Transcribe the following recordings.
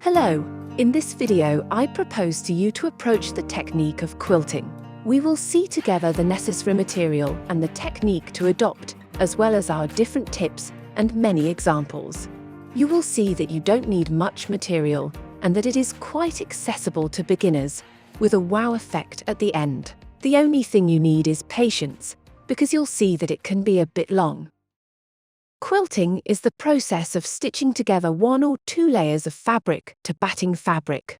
Hello, in this video I propose to you to approach the technique of quilting. We will see together the necessary material and the technique to adopt, as well as our different tips and many examples. You will see that you don't need much material and that it is quite accessible to beginners, with a wow effect at the end. The only thing you need is patience, because you'll see that it can be a bit long. Quilting is the process of stitching together one or two layers of fabric to batting fabric.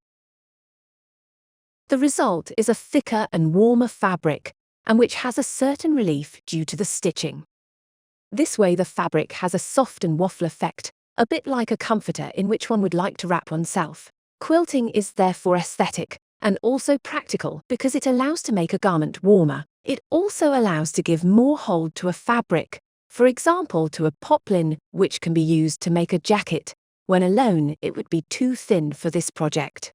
The result is a thicker and warmer fabric, and which has a certain relief due to the stitching. This way the fabric has a soft and waffle effect, a bit like a comforter in which one would like to wrap oneself. Quilting is therefore aesthetic, and also practical because it allows to make a garment warmer. It also allows to give more hold to a fabric, for example to a poplin, which can be used to make a jacket. When alone, it would be too thin for this project.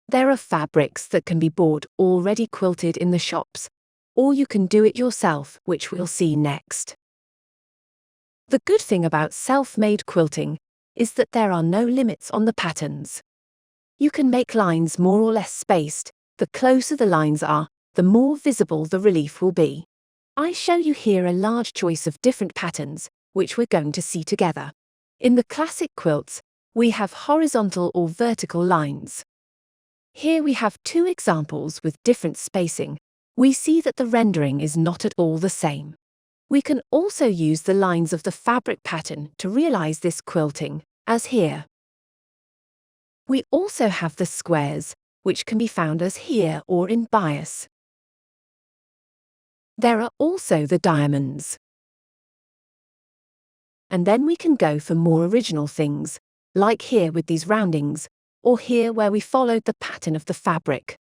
There are fabrics that can be bought already quilted in the shops, or you can do it yourself, which we'll see next. The good thing about self-made quilting is that there are no limits on the patterns. You can make lines more or less spaced. The closer the lines are, the more visible the relief will be. I show you here a large choice of different patterns, which we're going to see together. In the classic quilts, we have horizontal or vertical lines. Here we have two examples with different spacing. We see that the rendering is not at all the same. We can also use the lines of the fabric pattern to realize this quilting, as here. We also have the squares, which can be found as here or in bias. There are also the diamonds. And then we can go for more original things, like here with these roundings, or here where we followed the pattern of the fabric.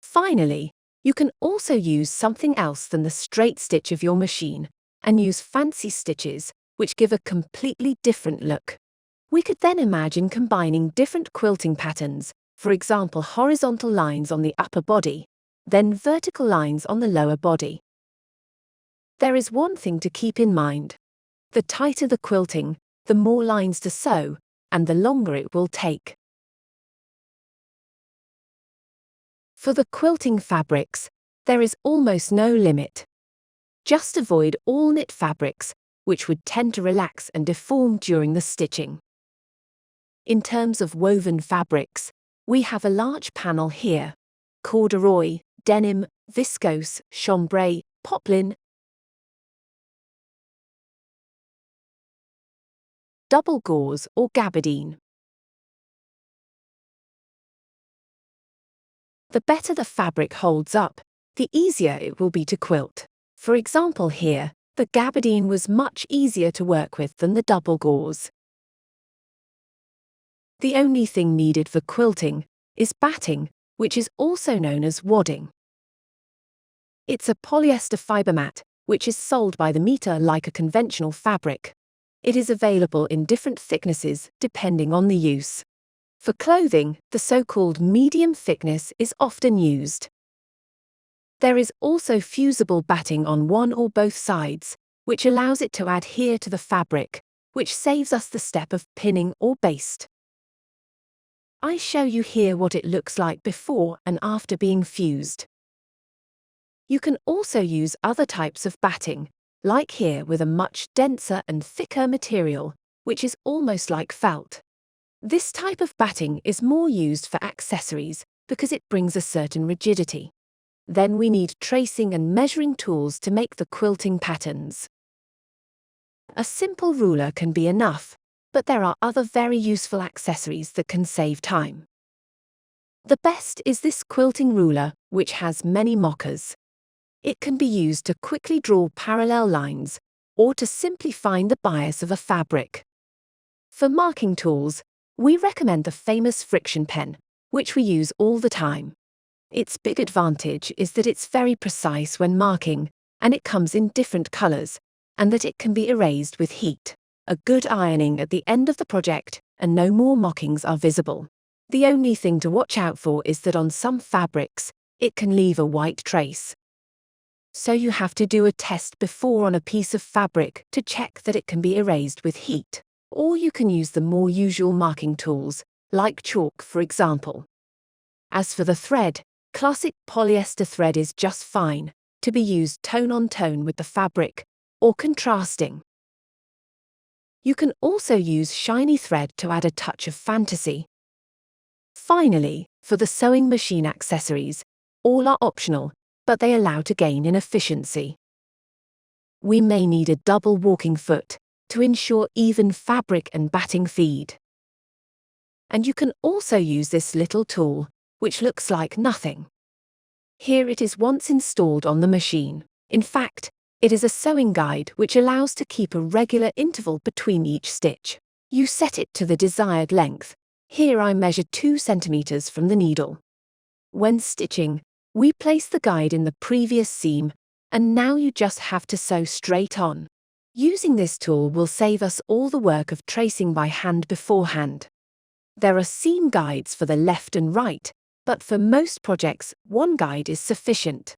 Finally, you can also use something else than the straight stitch of your machine, and use fancy stitches, which give a completely different look. We could then imagine combining different quilting patterns, for example horizontal lines on the upper body, then vertical lines on the lower body. There is one thing to keep in mind. The tighter the quilting, the more lines to sew, and the longer it will take. For the quilting fabrics, there is almost no limit. Just avoid all knit fabrics, which would tend to relax and deform during the stitching. In terms of woven fabrics, we have a large panel here: corduroy, denim, viscose, chambray, poplin, double gauze or gabardine. The better the fabric holds up, the easier it will be to quilt. For example here, the gabardine was much easier to work with than the double gauze. The only thing needed for quilting is batting, which is also known as wadding. It's a polyester fiber mat, which is sold by the meter like a conventional fabric. It is available in different thicknesses depending on the use. For clothing, the so-called medium thickness is often used. There is also fusible batting on one or both sides, which allows it to adhere to the fabric, which saves us the step of pinning or baste. I show you here what it looks like before and after being fused. You can also use other types of batting, like here with a much denser and thicker material, which is almost like felt. This type of batting is more used for accessories because it brings a certain rigidity. Then we need tracing and measuring tools to make the quilting patterns. A simple ruler can be enough, but there are other very useful accessories that can save time. The best is this quilting ruler, which has many mockers. It can be used to quickly draw parallel lines, or to simply find the bias of a fabric. For marking tools, we recommend the famous friction pen, which we use all the time. Its big advantage is that it's very precise when marking, and it comes in different colors, and that it can be erased with heat. A good ironing at the end of the project, and no more mockings are visible. The only thing to watch out for is that on some fabrics, it can leave a white trace. So you have to do a test before on a piece of fabric to check that it can be erased with heat. or you can use the more usual marking tools, like chalk for example. As for the thread, classic polyester thread is just fine, to be used tone on tone with the fabric, or contrasting. You can also use shiny thread to add a touch of fantasy. Finally, for the sewing machine accessories, all are optional, but they allow to gain in efficiency. We may need a double walking foot to ensure even fabric and batting feed. And you can also use this little tool, which looks like nothing. Here it is once installed on the machine. In fact, it is a sewing guide which allows to keep a regular interval between each stitch. You set it to the desired length. Here I measure 2 centimeters from the needle. When stitching, we place the guide in the previous seam, and now you just have to sew straight on. Using this tool will save us all the work of tracing by hand beforehand. There are seam guides for the left and right, but for most projects, one guide is sufficient.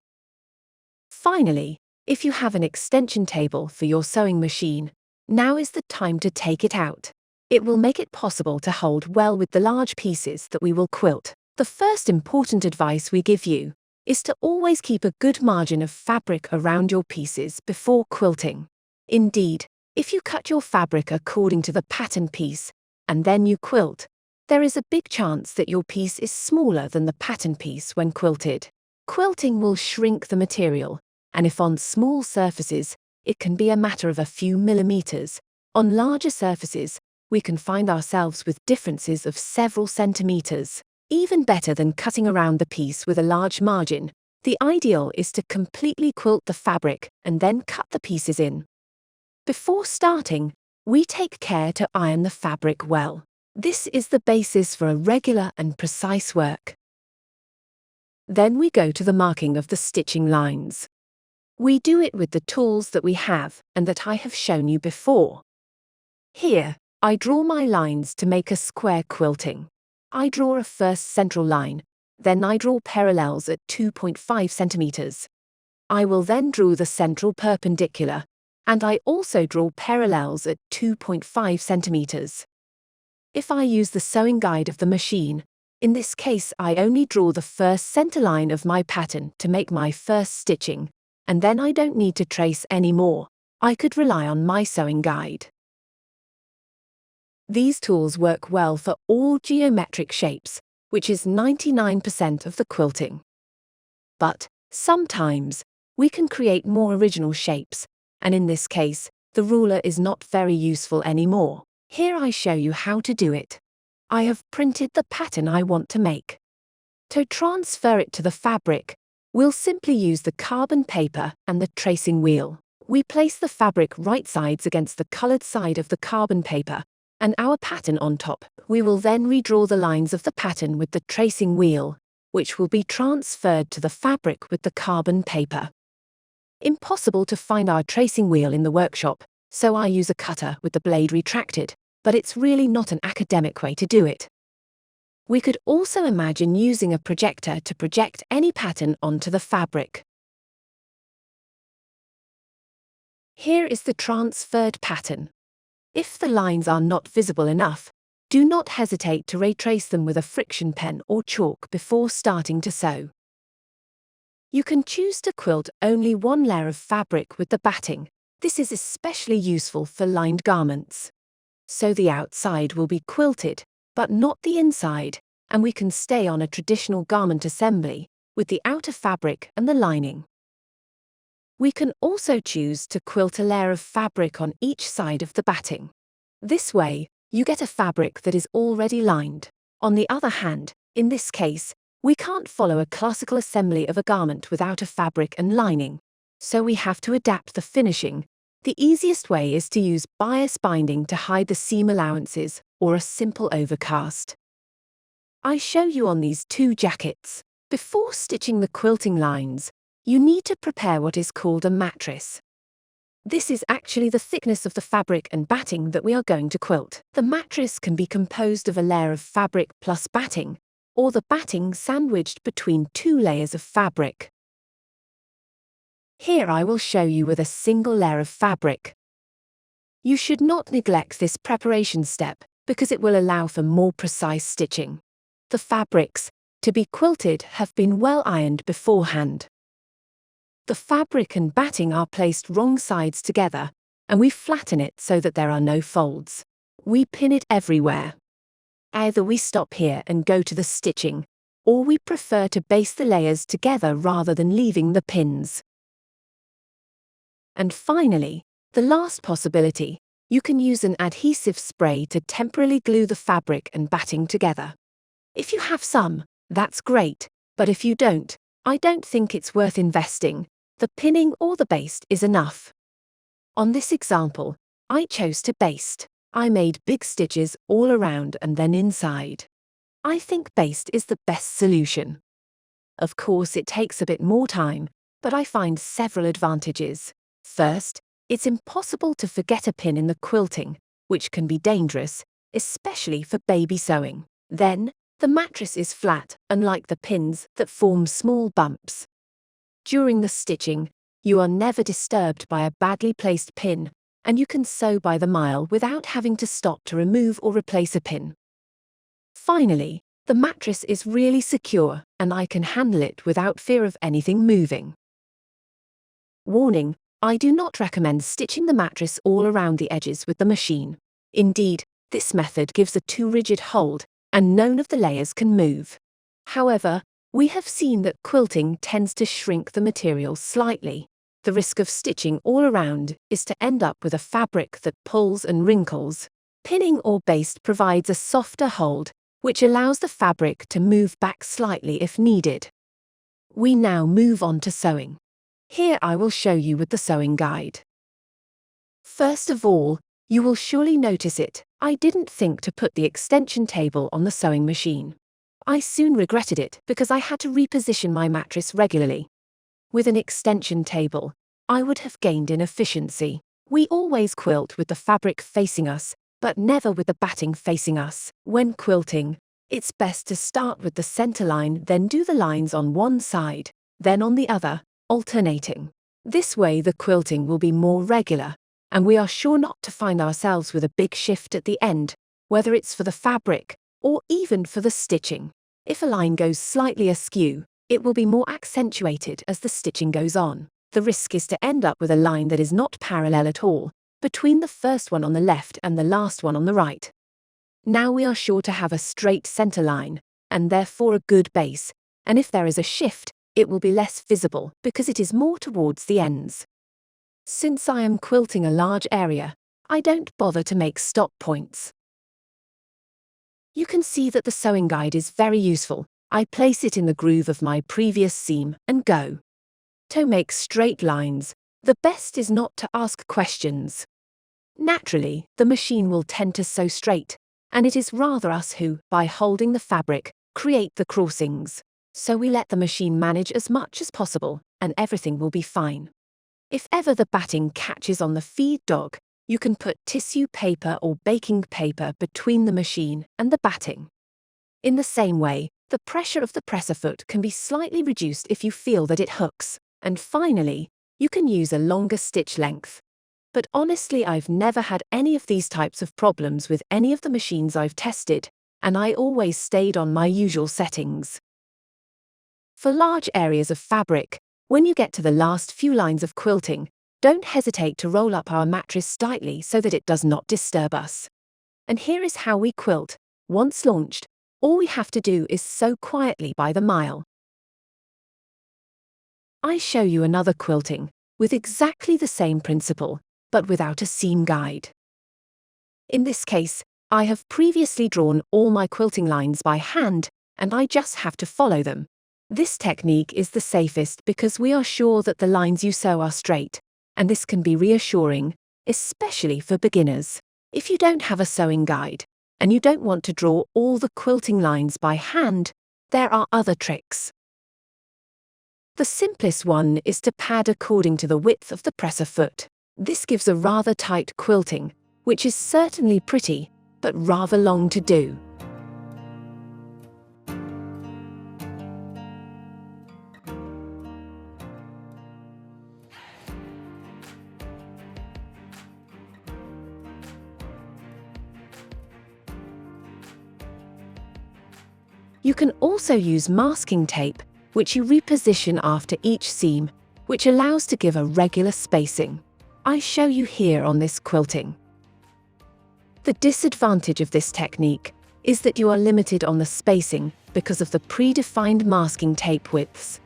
Finally, if you have an extension table for your sewing machine, now is the time to take it out. It will make it possible to hold well with the large pieces that we will quilt. The first important advice we give you is to always keep a good margin of fabric around your pieces before quilting. Indeed, if you cut your fabric according to the pattern piece, and then you quilt, there is a big chance that your piece is smaller than the pattern piece when quilted. Quilting will shrink the material, and if on small surfaces, it can be a matter of a few millimeters. On larger surfaces, we can find ourselves with differences of several centimeters. Even better than cutting around the piece with a large margin, the ideal is to completely quilt the fabric and then cut the pieces in. Before starting, we take care to iron the fabric well. This is the basis for a regular and precise work. Then we go to the marking of the stitching lines. We do it with the tools that we have and that I have shown you before. Here, I draw my lines to make a square quilting. I draw a first central line, then I draw parallels at 2.5 centimeters. I will then draw the central perpendicular, and I also draw parallels at 2.5 centimeters. If I use the sewing guide of the machine, in this case I only draw the first center line of my pattern to make my first stitching, and then I don't need to trace any more. I could rely on my sewing guide. These tools work well for all geometric shapes, which is 99% of the quilting. But, sometimes, we can create more original shapes, and in this case, the ruler is not very useful anymore. Here I show you how to do it. I have printed the pattern I want to make. To transfer it to the fabric, we'll simply use the carbon paper and the tracing wheel. We place the fabric right sides against the colored side of the carbon paper, and our pattern on top. We will then redraw the lines of the pattern with the tracing wheel, which will be transferred to the fabric with the carbon paper. Impossible to find our tracing wheel in the workshop, so I use a cutter with the blade retracted, but it's really not an academic way to do it. We could also imagine using a projector to project any pattern onto the fabric. Here is the transferred pattern. If the lines are not visible enough, do not hesitate to retrace them with a friction pen or chalk before starting to sew. You can choose to quilt only one layer of fabric with the batting. This is especially useful for lined garments. So the outside will be quilted, but not the inside, and we can stay on a traditional garment assembly with the outer fabric and the lining. We can also choose to quilt a layer of fabric on each side of the batting. This way, you get a fabric that is already lined. On the other hand, in this case, we can't follow a classical assembly of a garment without a fabric and lining, so we have to adapt the finishing. The easiest way is to use bias binding to hide the seam allowances or a simple overcast. I show you on these 2 jackets. Before stitching the quilting lines, you need to prepare what is called a mattress. This is actually the thickness of the fabric and batting that we are going to quilt. The mattress can be composed of a layer of fabric plus batting, or the batting sandwiched between 2 layers of fabric. Here I will show you with a single layer of fabric. You should not neglect this preparation step because it will allow for more precise stitching. The fabrics to be quilted have been well ironed beforehand. The fabric and batting are placed wrong sides together, and we flatten it so that there are no folds. We pin it everywhere. Either we stop here and go to the stitching, or we prefer to baste the layers together rather than leaving the pins. And finally, the last possibility, you can use an adhesive spray to temporarily glue the fabric and batting together. If you have some, that's great, but if you don't, I don't think it's worth investing. The pinning or the baste is enough. On this example, I chose to baste. I made big stitches all around and then inside. I think baste is the best solution. Of course, it takes a bit more time, but I find several advantages. First, it's impossible to forget a pin in the quilting, which can be dangerous, especially for baby sewing. Then, the mattress is flat, unlike the pins that form small bumps. During the stitching, you are never disturbed by a badly placed pin, and you can sew by the mile without having to stop to remove or replace a pin. Finally, the mattress is really secure, and I can handle it without fear of anything moving. Warning: I do not recommend stitching the mattress all around the edges with the machine. Indeed, this method gives a too rigid hold, and none of the layers can move. However, we have seen that quilting tends to shrink the material slightly. The risk of stitching all around is to end up with a fabric that pulls and wrinkles. Pinning or baste provides a softer hold, which allows the fabric to move back slightly if needed. We now move on to sewing. Here I will show you with the sewing guide. First of all, you will surely notice it. I didn't think to put the extension table on the sewing machine. I soon regretted it because I had to reposition my mattress regularly. With an extension table, I would have gained in efficiency. We always quilt with the fabric facing us, but never with the batting facing us. When quilting, it's best to start with the center line, then do the lines on one side, then on the other, alternating. This way the quilting will be more regular, and we are sure not to find ourselves with a big shift at the end, whether it's for the fabric or even for the stitching. If a line goes slightly askew, it will be more accentuated as the stitching goes on. The risk is to end up with a line that is not parallel at all, between the first one on the left and the last one on the right. Now we are sure to have a straight center line, and therefore a good base, and if there is a shift, it will be less visible because it is more towards the ends. Since I am quilting a large area, I don't bother to make stop points. You can see that the sewing guide is very useful. I place it in the groove of my previous seam and go. To make straight lines, the best is not to ask questions. Naturally, the machine will tend to sew straight, and it is rather us who, by holding the fabric, create the crossings. So we let the machine manage as much as possible, and everything will be fine. If ever the batting catches on the feed dog, you can put tissue paper or baking paper between the machine and the batting. In the same way, the pressure of the presser foot can be slightly reduced if you feel that it hooks. And finally, you can use a longer stitch length. But honestly, I've never had any of these types of problems with any of the machines I've tested, and I always stayed on my usual settings. For large areas of fabric, when you get to the last few lines of quilting, don't hesitate to roll up our mattress slightly so that it does not disturb us. And here is how we quilt. Once launched, all we have to do is sew quietly by the mile. I show you another quilting, with exactly the same principle, but without a seam guide. In this case, I have previously drawn all my quilting lines by hand, and I just have to follow them. This technique is the safest because we are sure that the lines you sew are straight, and this can be reassuring, especially for beginners. If you don't have a sewing guide, and you don't want to draw all the quilting lines by hand, there are other tricks. The simplest one is to pad according to the width of the presser foot. This gives a rather tight quilting, which is certainly pretty, but rather long to do. You can also use masking tape, which you reposition after each seam, which allows to give a regular spacing. I show you here on this quilting. The disadvantage of this technique is that you are limited on the spacing because of the predefined masking tape widths.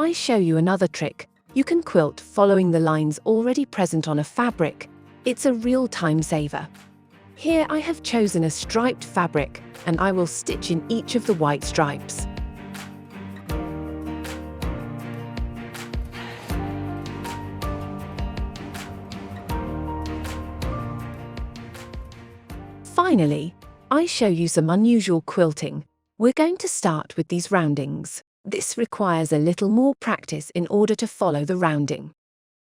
I show you another trick. You can quilt following the lines already present on a fabric. It's a real time saver. Here I have chosen a striped fabric, and I will stitch in each of the white stripes. Finally, I show you some unusual quilting. We're going to start with these roundings. This requires a little more practice in order to follow the rounding.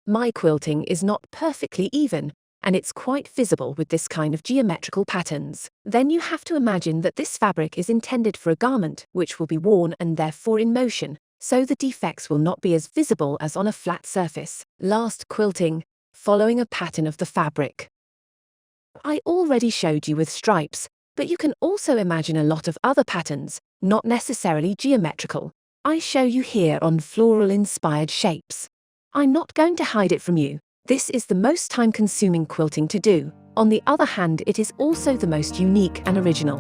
My quilting is not perfectly even, and it's quite visible with this kind of geometrical patterns. Then you have to imagine that this fabric is intended for a garment which will be worn and therefore in motion, so the defects will not be as visible as on a flat surface. Last quilting, following a pattern of the fabric. I already showed you with stripes, but you can also imagine a lot of other patterns, not necessarily geometrical. I show you here on floral-inspired shapes. I'm not going to hide it from you. This is the most time-consuming quilting to do. On the other hand, it is also the most unique and original.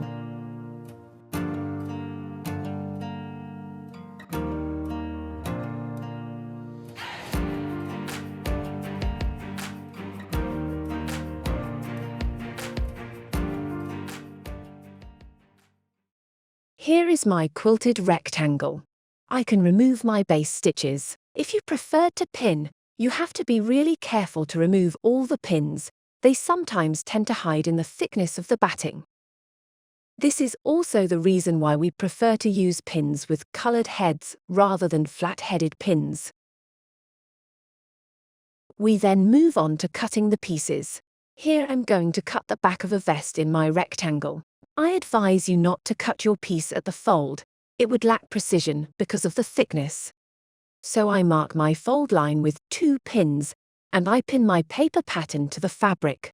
Here is my quilted rectangle. I can remove my base stitches. If you prefer to pin, you have to be really careful to remove all the pins. They sometimes tend to hide in the thickness of the batting. This is also the reason why we prefer to use pins with colored heads rather than flat-headed pins. We then move on to cutting the pieces. Here I'm going to cut the back of a vest in my rectangle. I advise you not to cut your piece at the fold. It would lack precision because of the thickness. So I mark my fold line with 2 pins, and I pin my paper pattern to the fabric.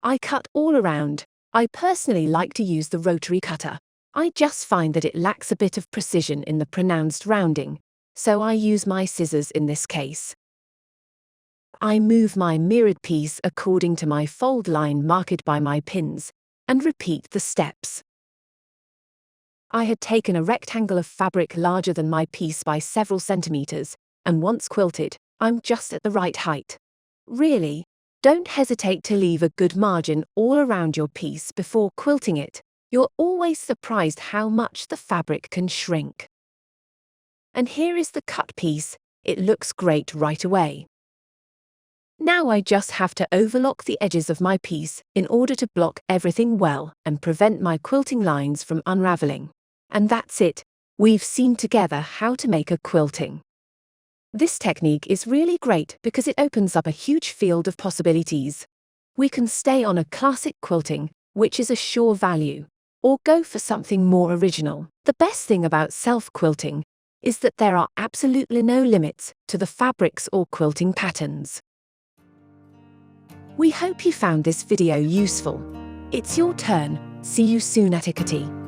I cut all around. I personally like to use the rotary cutter. I just find that it lacks a bit of precision in the pronounced rounding, so I use my scissors in this case. I move my mirrored piece according to my fold line marked by my pins, and repeat the steps. I had taken a rectangle of fabric larger than my piece by several centimeters, and once quilted, I'm just at the right height. Really, don't hesitate to leave a good margin all around your piece before quilting it. You're always surprised how much the fabric can shrink. And here is the cut piece. It looks great right away. Now I just have to overlock the edges of my piece in order to block everything well and prevent my quilting lines from unraveling. And that's it. We've seen together how to make a quilting. This technique is really great because it opens up a huge field of possibilities. We can stay on a classic quilting, which is a sure value, or go for something more original. The best thing about self-quilting is that there are absolutely no limits to the fabrics or quilting patterns. We hope you found this video useful. It's your turn. See you soon at Quilting.